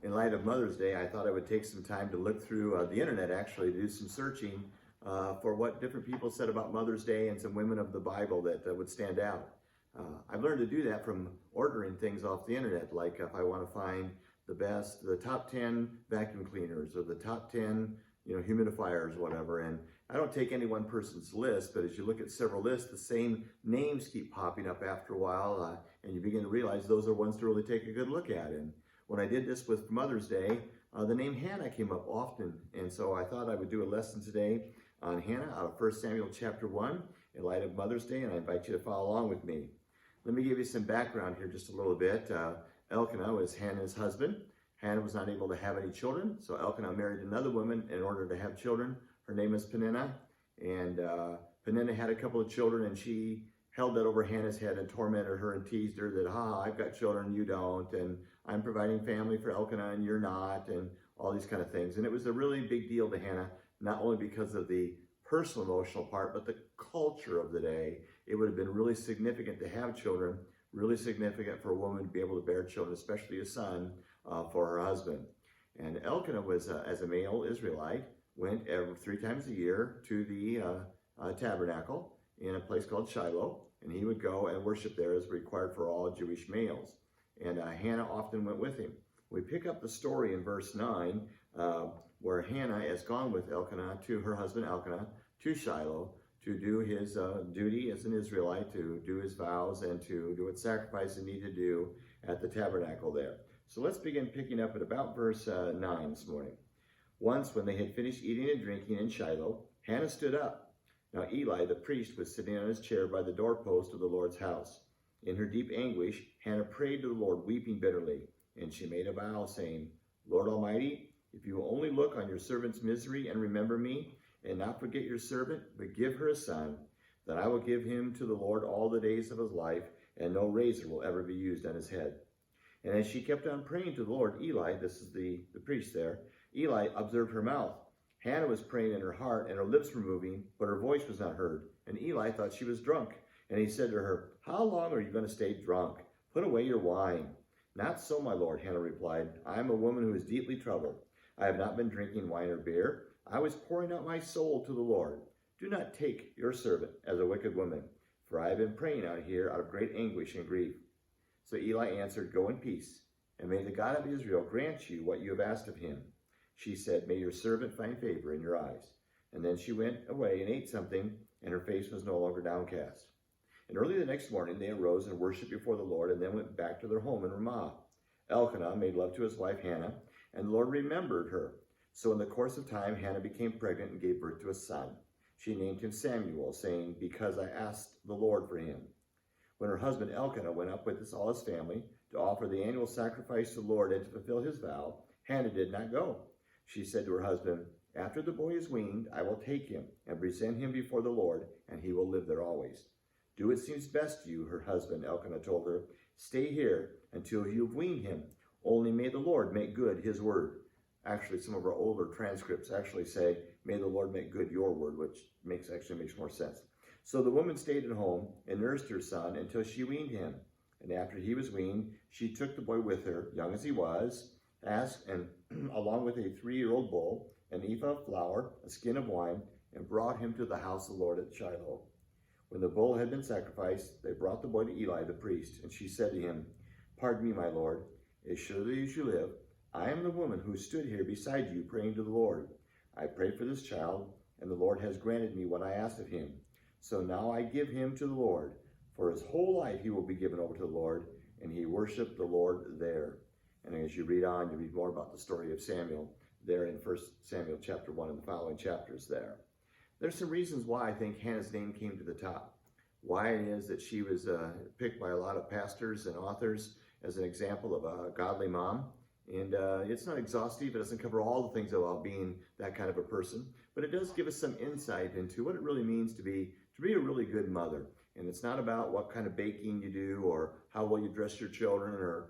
in light of Mother's Day, I thought I would take some time to look through the internet, actually, to do some searching for what different people said about Mother's Day and some women of the Bible that would stand out. I've learned to do that from ordering things off the internet, like if I want to find the top 10 vacuum cleaners or the top 10, humidifiers, whatever. And I don't take any one person's list, but as you look at several lists, the same names keep popping up after a while, and you begin to realize those are ones to really take a good look at. And when I did this with Mother's Day, the name Hannah came up often, and so I thought I would do a lesson today on Hannah out of 1 Samuel chapter 1 in light of Mother's Day, and I invite you to follow along with me. Let me give you some background here just a little bit. Elkanah was Hannah's husband. Hannah was not able to have any children, so Elkanah married another woman in order to have children. Her name is Peninnah, and Peninnah had a couple of children, and she held that over Hannah's head and tormented her and teased her that, I've got children, you don't, and I'm providing family for Elkanah and you're not, and all these kind of things. And it was a really big deal to Hannah, not only because of the personal emotional part, but the culture of the day. It would have been really significant to have children, really significant for a woman to be able to bear children, especially a son, for her husband. And Elkanah was, as a male Israelite, went 3 times a year to the tabernacle in a place called Shiloh, and he would go and worship there as required for all Jewish males. And Hannah often went with him. We pick up the story in verse 9, where Hannah has gone with Elkanah to her husband Elkanah to Shiloh to do his duty as an Israelite, to do his vows, and to do what sacrifice he needed to do at the tabernacle there. So let's begin picking up at about verse 9 this morning. Once, when they had finished eating and drinking in Shiloh, Hannah stood up. Now Eli the priest was sitting on his chair by the doorpost of the Lord's house. In her deep anguish, Hannah prayed to the Lord, weeping bitterly. And she made a vow, saying, Lord Almighty, if you will only look on your servant's misery and remember me, and not forget your servant, but give her a son, then I will give him to the Lord all the days of his life, and no razor will ever be used on his head. And as she kept on praying to the Lord, Eli, this is the priest there, Eli observed her mouth. Hannah was praying in her heart, and her lips were moving, but her voice was not heard. And Eli thought she was drunk. And he said to her, How long are you going to stay drunk? Put away your wine. Not so, my lord, Hannah replied. I am a woman who is deeply troubled. I have not been drinking wine or beer. I was pouring out my soul to the Lord. Do not take your servant as a wicked woman, for I have been praying out here out of great anguish and grief. So Eli answered, Go in peace, and may the God of Israel grant you what you have asked of him. She said, May your servant find favor in your eyes. And then she went away and ate something, and her face was no longer downcast. And early the next morning they arose and worshipped before the Lord, and then went back to their home in Ramah. Elkanah made love to his wife Hannah, and the Lord remembered her. So in the course of time Hannah became pregnant and gave birth to a son. She named him Samuel, saying, Because I asked the Lord for him. When her husband Elkanah went up with all his family to offer the annual sacrifice to the Lord and to fulfill his vow, Hannah did not go. She said to her husband, After the boy is weaned, I will take him and present him before the Lord, and he will live there always. Do what seems best to you, her husband Elkanah told her. Stay here until you have weaned him. Only may the Lord make good his word. Actually, some of our older transcripts actually say, May the Lord make good your word, which makes more sense. So the woman stayed at home and nursed her son until she weaned him. And after he was weaned, she took the boy with her, young as he was, and along with a 3-year-old bull, an ephah of flour, a skin of wine, and brought him to the house of the Lord at Shiloh. When the bull had been sacrificed, they brought the boy to Eli the priest, and she said to him, Pardon me, my lord, as surely as you live, I am the woman who stood here beside you praying to the Lord. I prayed for this child, and the Lord has granted me what I asked of him. So now I give him to the Lord. For his whole life he will be given over to the Lord, and he worshiped the Lord there. And as you read on, you read more about the story of Samuel there in 1 Samuel chapter 1 and the following chapters there. There's some reasons why I think Hannah's name came to the top. Why it is that she was picked by a lot of pastors and authors as an example of a godly mom. And it's not exhaustive. It doesn't cover all the things about being that kind of a person. But it does give us some insight into what it really means to be a really good mother. And it's not about what kind of baking you do or how well you dress your children or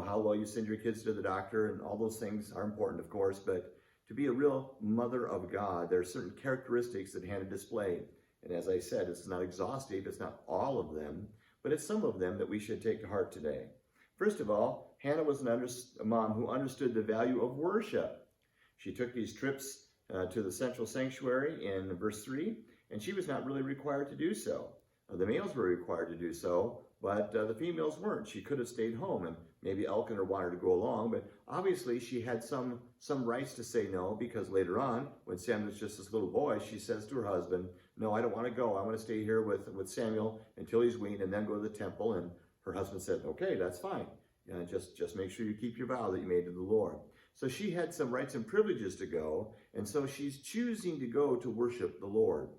how well you send your kids to the doctor. And all those things are important, of course. But to be a real mother of God, there are certain characteristics that Hannah displayed. And as I said, it's not exhaustive. It's not all of them. But it's some of them that we should take to heart today. First of all, Hannah was a mom who understood the value of worship. She took these trips to the central sanctuary in verse 3, and she was not really required to do so. The males were required to do so, but the females weren't. She could have stayed home, and maybe Elkanah wanted to go along, but obviously she had some rights to say no, because later on, when Samuel was just this little boy, she says to her husband, no, I don't want to go. I want to stay here with Samuel until he's weaned and then go to the temple. And her husband said, okay, that's fine. Just make sure you keep your vow that you made to the Lord. So she had some rights and privileges to go, and so she's choosing to go to worship the Lord.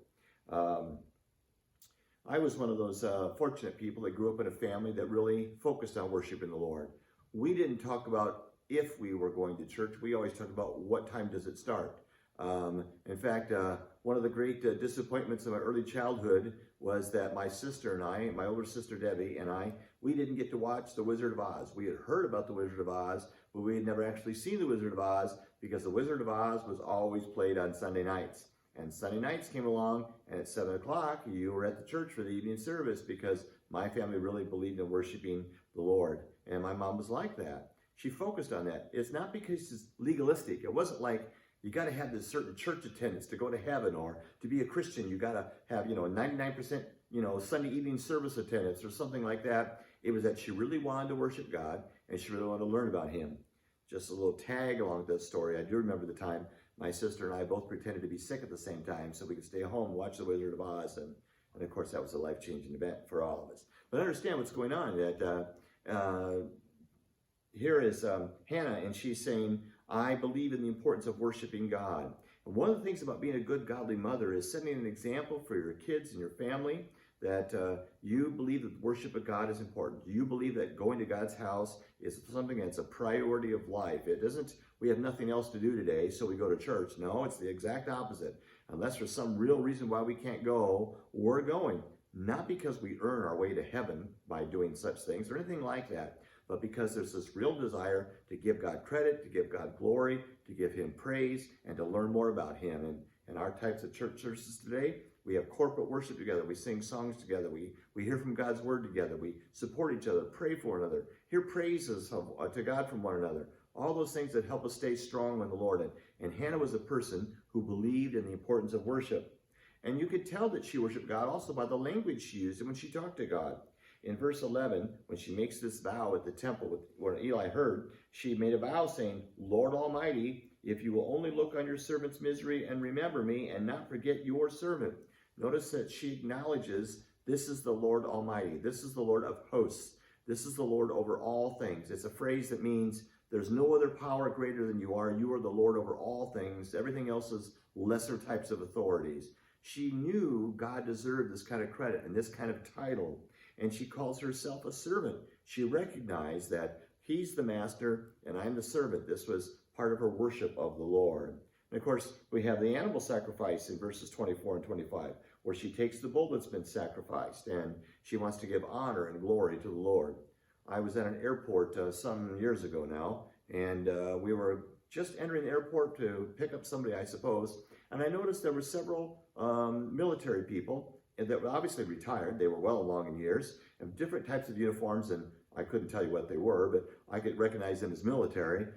I was one of those fortunate people that grew up in a family that really focused on worshiping the Lord. We didn't talk about if we were going to church. We always talked about what time does it start. In fact, one of the great disappointments of my early childhood was that my sister and I, my older sister Debbie and I, we didn't get to watch The Wizard of Oz. We had heard about The Wizard of Oz, but we had never actually seen The Wizard of Oz because The Wizard of Oz was always played on Sunday nights. And Sunday nights came along, and at 7 o'clock, you were at the church for the evening service because my family really believed in worshiping the Lord. And my mom was like that. She focused on that. It's not because it's legalistic. It wasn't like you got to have this certain church attendance to go to heaven, or to be a Christian, you got to have, 99%, Sunday evening service attendance or something like that. It was that she really wanted to worship God, and she really wanted to learn about him. Just a little tag along that story. I do remember the time my sister and I both pretended to be sick at the same time so we could stay home and watch The Wizard of Oz. And of course, that was a life-changing event for all of us. But understand what's going on. That here is Hannah, and she's saying, I believe in the importance of worshiping God. And one of the things about being a good, godly mother is setting an example for your kids and your family that you believe that the worship of God is important. You believe that going to God's house is something that's a priority of life. It isn't, we have nothing else to do today, so we go to church. No, it's the exact opposite. Unless there's some real reason why we can't go, we're going. Not because we earn our way to heaven by doing such things or anything like that, but because there's this real desire to give God credit, to give God glory, to give him praise, and to learn more about him. And our types of church services today, we have corporate worship together. We sing songs together. We hear from God's word together. We support each other, pray for one another, hear praises to God from one another. All those things that help us stay strong in the Lord. And Hannah was a person who believed in the importance of worship. And you could tell that she worshiped God also by the language she used when she talked to God. In verse 11, when she makes this vow at the temple, when Eli heard, she made a vow saying, Lord Almighty, if you will only look on your servant's misery and remember me and not forget your servant. Notice that she acknowledges this is the Lord Almighty. This is the Lord of hosts. This is the Lord over all things. It's a phrase that means there's no other power greater than you are. You are the Lord over all things. Everything else is lesser types of authorities. She knew God deserved this kind of credit and this kind of title. And she calls herself a servant. She recognized that he's the master and I'm the servant. This was part of her worship of the Lord. And of course, we have the animal sacrifice in verses 24 and 25, where she takes the bull that's been sacrificed and she wants to give honor and glory to the Lord. I was at an airport some years ago now, and we were just entering the airport to pick up somebody, I suppose, and I noticed there were several military people that were obviously retired. They were well along in years, and different types of uniforms, and I couldn't tell you what they were, but I could recognize them as military.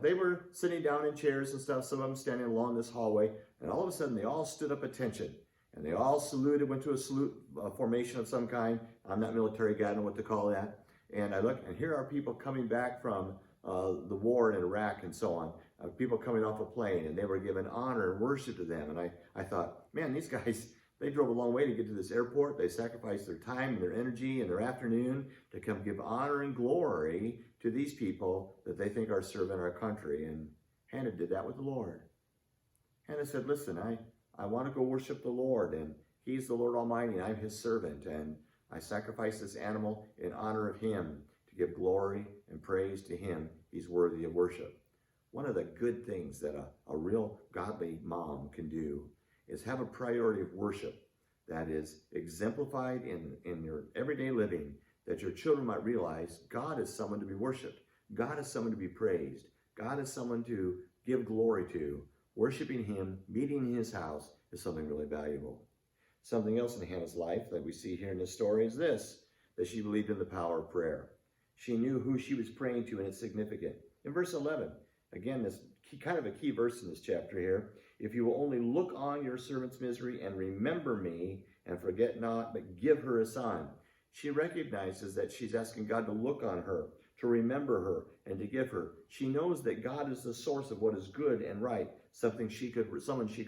They were sitting down in chairs and stuff, some of them standing along this hallway, and all of a sudden they all stood up attention, and they all saluted, went to a salute formation of some kind. I'm not military guy, I don't know what to call that. And I look, and here are people coming back from the war in Iraq and so on. People coming off a plane, and they were given honor and worship to them. And I thought, man, these guys, they drove a long way to get to this airport. They sacrificed their time and their energy and their afternoon to come give honor and glory to these people that they think are serving our country. And Hannah did that with the Lord. Hannah said, listen, I want to go worship the Lord, and he's the Lord Almighty, and I'm his servant, and I sacrifice this animal in honor of him to give glory and praise to him. He's worthy of worship. One of the good things that a real godly mom can do is have a priority of worship that is exemplified in your everyday living, that your children might realize God is someone to be worshiped. God is someone to be praised. God is someone to give glory to. Worshiping him, meeting in his house is something really valuable. Something else in Hannah's life that we see here in this story is this, that she believed in the power of prayer. She knew who she was praying to, and it's significant. In verse 11, again, this kind of a key verse in this chapter here. If you will only look on your servant's misery and remember me and forget not, but give her a son. She recognizes that she's asking God to look on her, to remember her, and to give her. She knows that God is the source of what is good and right, someone she could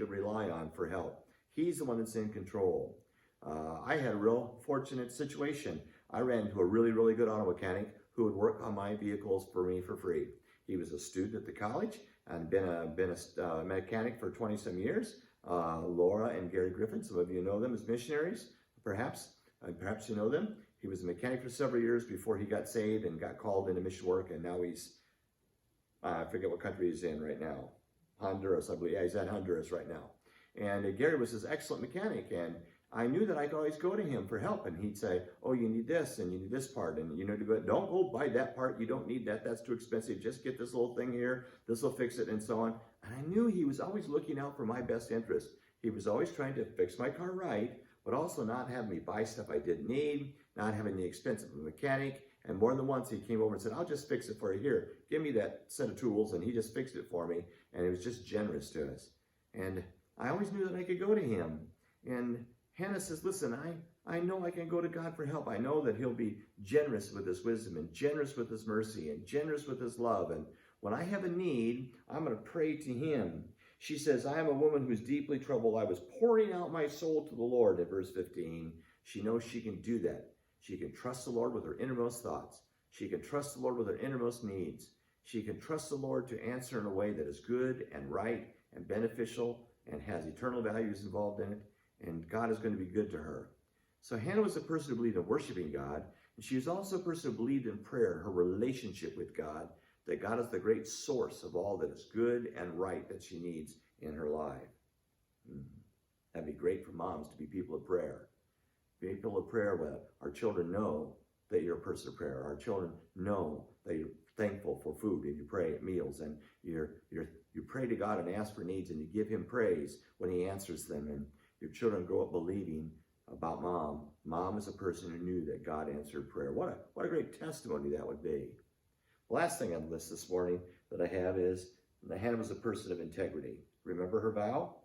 rely on for help. He's the one that's in control. I had a real fortunate situation. I ran into a really, really good auto mechanic who would work on my vehicles for me for free. He was a student at the college and been a mechanic for 20-some years. Laura and Gary Griffin, some of you know them as missionaries, perhaps you know them. He was a mechanic for several years before he got saved and got called into mission work, and now he's, I forget what country he's in right now. Honduras, I believe. Yeah, he's in Honduras right now. And Gary was this excellent mechanic, and I knew that I could always go to him for help, and he'd say, oh, you need this, and you need this part, and you know, don't go buy that part, you don't need that, that's too expensive, just get this little thing here, this will fix it, and so on. And I knew he was always looking out for my best interest. He was always trying to fix my car right, but also not have me buy stuff I didn't need, not having the expense of a mechanic. And more than once he came over and said, I'll just fix it for you. Here, give me that set of tools. And he just fixed it for me. And he was just generous to us. And I always knew that I could go to him. And Hannah says, listen, I know I can go to God for help. I know that he'll be generous with his wisdom and generous with his mercy and generous with his love. And when I have a need, I'm going to pray to him. She says, I am a woman who's deeply troubled. I was pouring out my soul to the Lord in verse 15. She knows she can do that. She can trust the Lord with her innermost thoughts. She can trust the Lord with her innermost needs. She can trust the Lord to answer in a way that is good and right and beneficial and has eternal values involved in it. And God is going to be good to her. So Hannah was a person who believed in worshiping God. And she was also a person who believed in prayer, her relationship with God, that God is the great source of all that is good and right that she needs in her life. That'd be great for moms to be people of prayer. People of prayer where our children know that you're a person of prayer. Our children know that you're thankful for food and you pray at meals and you pray to God and ask for needs and you give him praise when he answers them. And your children grow up believing about mom. Mom is a person who knew that God answered prayer. What a great testimony that would be. The last thing on the list this morning that I have is that Hannah was a person of integrity. Remember her vow?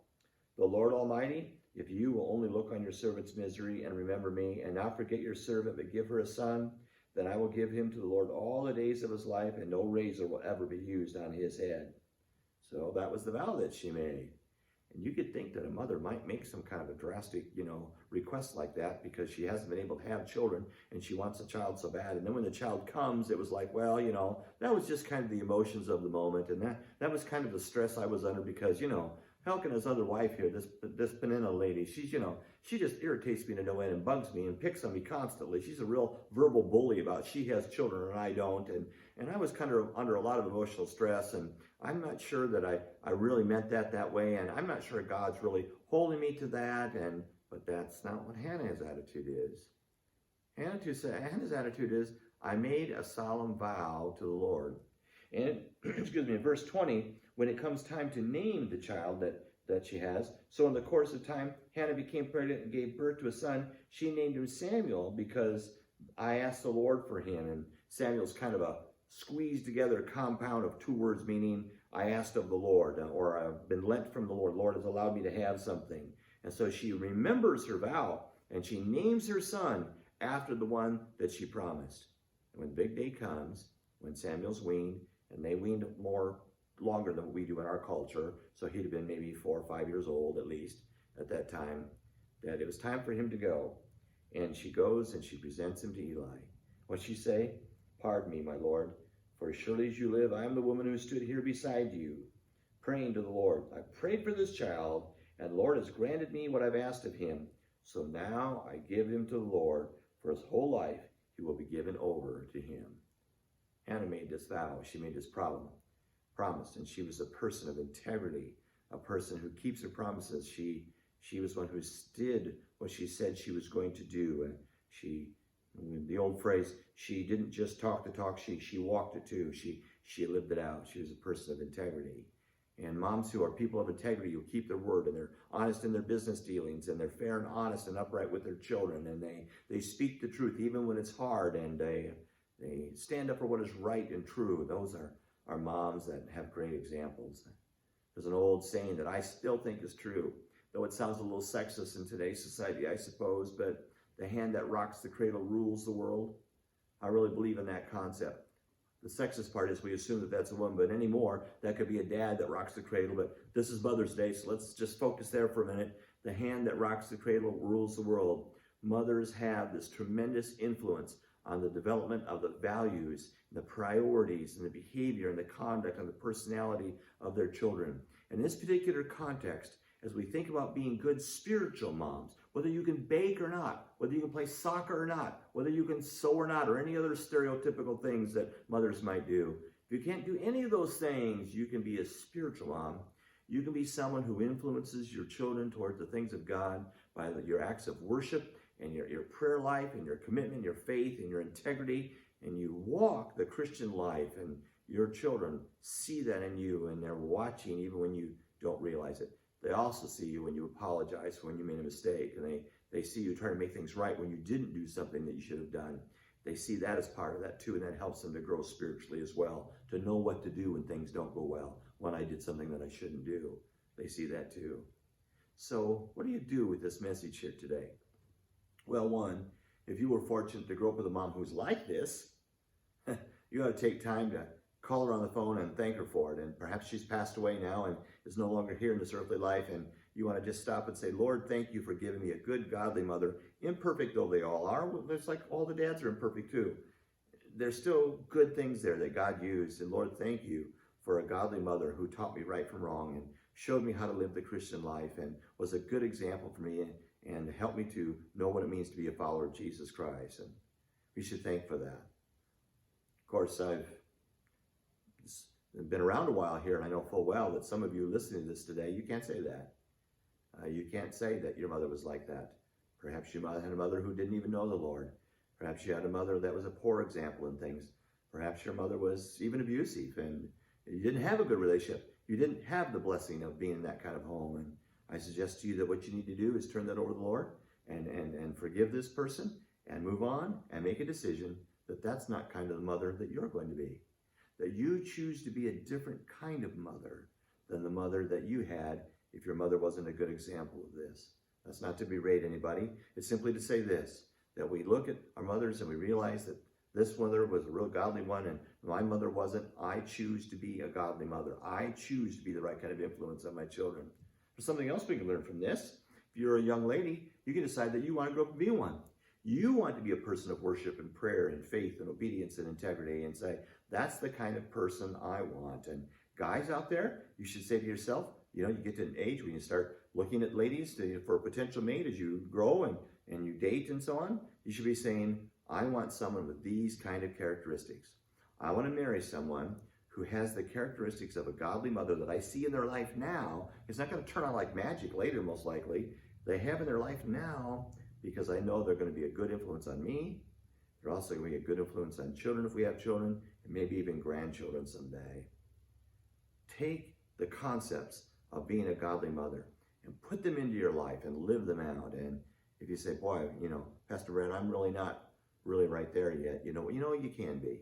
The Lord Almighty, if you will only look on your servant's misery and remember me, and not forget your servant, but give her a son, then I will give him to the Lord all the days of his life, and no razor will ever be used on his head. So that was the vow that she made. And you could think that a mother might make some kind of a drastic, request like that because she hasn't been able to have children and she wants a child so bad. And then when the child comes, it was like, well, that was just kind of the emotions of the moment. And that was kind of the stress I was under because, Helkina's other wife here, this Penina lady, she just irritates me to no end and bugs me and picks on me constantly. She's a real verbal bully about she has children and I don't. And I was kind of under a lot of emotional stress, and I'm not sure that I really meant that way, and I'm not sure God's really holding me to that, but that's not what Hannah's attitude is. Hannah's attitude is, I made a solemn vow to the Lord. And, in verse 20, when it comes time to name the child that she has, so in the course of time, Hannah became pregnant and gave birth to a son. She named him Samuel because I asked the Lord for him, and Samuel's kind of a squeezed together compound of two words meaning I asked of the Lord, or I've been lent from the Lord. Lord has allowed me to have something. And so she remembers her vow, and she names her son after the one that she promised. And when the big day comes, when Samuel's weaned, and they weaned longer than what we do in our culture, so he'd have been maybe 4 or 5 years old at least at that time, that it was time for him to go. And she goes and she presents him to Eli. What'd she say? Pardon me, my Lord, for as surely as you live, I am the woman who stood here beside you, praying to the Lord. I prayed for this child, and the Lord has granted me what I've asked of him. So now I give him to the Lord. For his whole life he will be given over to him. Hannah made this vow. She made this promise, and she was a person of integrity, a person who keeps her promises. She was one who did what she said she was going to do, and the old phrase, she didn't just talk the talk, she walked it too. She lived it out. She was a person of integrity. And moms who are people of integrity, who keep their word, and they're honest in their business dealings, and they're fair and honest and upright with their children, and they speak the truth even when it's hard, and They stand up for what is right and true. Those are moms that have great examples. There's an old saying that I still think is true, though it sounds a little sexist in today's society, I suppose, but the hand that rocks the cradle rules the world. I really believe in that concept. The sexist part is we assume that that's a woman, but anymore, that could be a dad that rocks the cradle. But this is Mother's Day, so let's just focus there for a minute. The hand that rocks the cradle rules the world. Mothers have this tremendous influence on the development of the values, the priorities, and the behavior, and the conduct, and the personality of their children. In this particular context, as we think about being good spiritual moms, whether you can bake or not, whether you can play soccer or not, whether you can sew or not, or any other stereotypical things that mothers might do. If you can't do any of those things, you can be a spiritual mom. You can be someone who influences your children toward the things of God by your acts of worship and your prayer life and your commitment, your faith and your integrity, and you walk the Christian life, and your children see that in you, and they're watching even when you don't realize it. They also see you when you apologize when you made a mistake, and they see you trying to make things right when you didn't do something that you should have done. They see that as part of that too, and that helps them to grow spiritually as well, to know what to do when things don't go well, when I did something that I shouldn't do. They see that too. So what do you do with this message here today? Well, one, if you were fortunate to grow up with a mom who's like this, you ought to take time to call her on the phone and thank her for it. And perhaps she's passed away now and is no longer here in this earthly life, and you want to just stop and say, Lord, thank you for giving me a good, godly mother, imperfect though they all are. It's like all the dads are imperfect too. There's still good things there that God used, and Lord, thank you for a godly mother who taught me right from wrong and showed me how to live the Christian life and was a good example for me and helped me to know what it means to be a follower of Jesus Christ. And we should thank for that. Of course, I've been around a while here, and I know full well that some of you listening to this today, you can't say that. You can't say that your mother was like that. Perhaps you had a mother who didn't even know the Lord. Perhaps you had a mother that was a poor example in things. Perhaps your mother was even abusive, and you didn't have a good relationship. You didn't have the blessing of being in that kind of home. And I suggest to you that what you need to do is turn that over to the Lord and forgive this person and move on and make a decision that that's not kind of the mother that you're going to be. That you choose to be a different kind of mother than the mother that you had if your mother wasn't a good example of this. That's not to berate anybody. It's simply to say this, that we look at our mothers and we realize that this mother was a real godly one and my mother wasn't. I choose to be a godly mother. I choose to be the right kind of influence on my children. There's something else we can learn from this. If you're a young lady, you can decide that you want to grow up and be one. You want to be a person of worship and prayer and faith and obedience and integrity and say, that's the kind of person I want. And guys out there, you should say to yourself, you get to an age when you start looking at ladies for a potential mate as you grow and you date and so on. You should be saying, I want someone with these kind of characteristics. I want to marry someone who has the characteristics of a godly mother that I see in their life now. It's not going to turn on like magic later, most likely. They have in their life now because I know they're going to be a good influence on me. They're also going to be a good influence on children if we have children, and maybe even grandchildren someday. Take the concepts of being a godly mother and put them into your life and live them out. And if you say, boy, Pastor Brad, I'm really not really right there yet, you can be.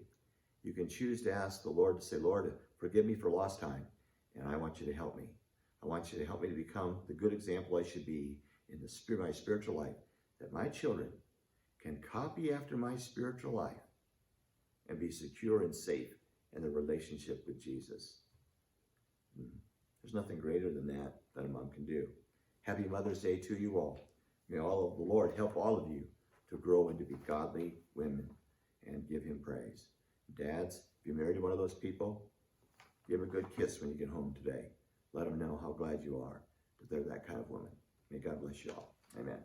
You can choose to ask the Lord to say, Lord, forgive me for lost time, and I want you to help me. I want you to help me to become the good example I should be in my spiritual life, that my children can copy after my spiritual life and be secure and safe in their relationship with Jesus. There's nothing greater than that a mom can do. Happy Mother's Day to you all. May all of the Lord help all of you to grow and to be godly women and give him praise. Dads, if you're married to one of those people, give a good kiss when you get home today. Let them know how glad you are that they're that kind of woman. May God bless you all. Amen.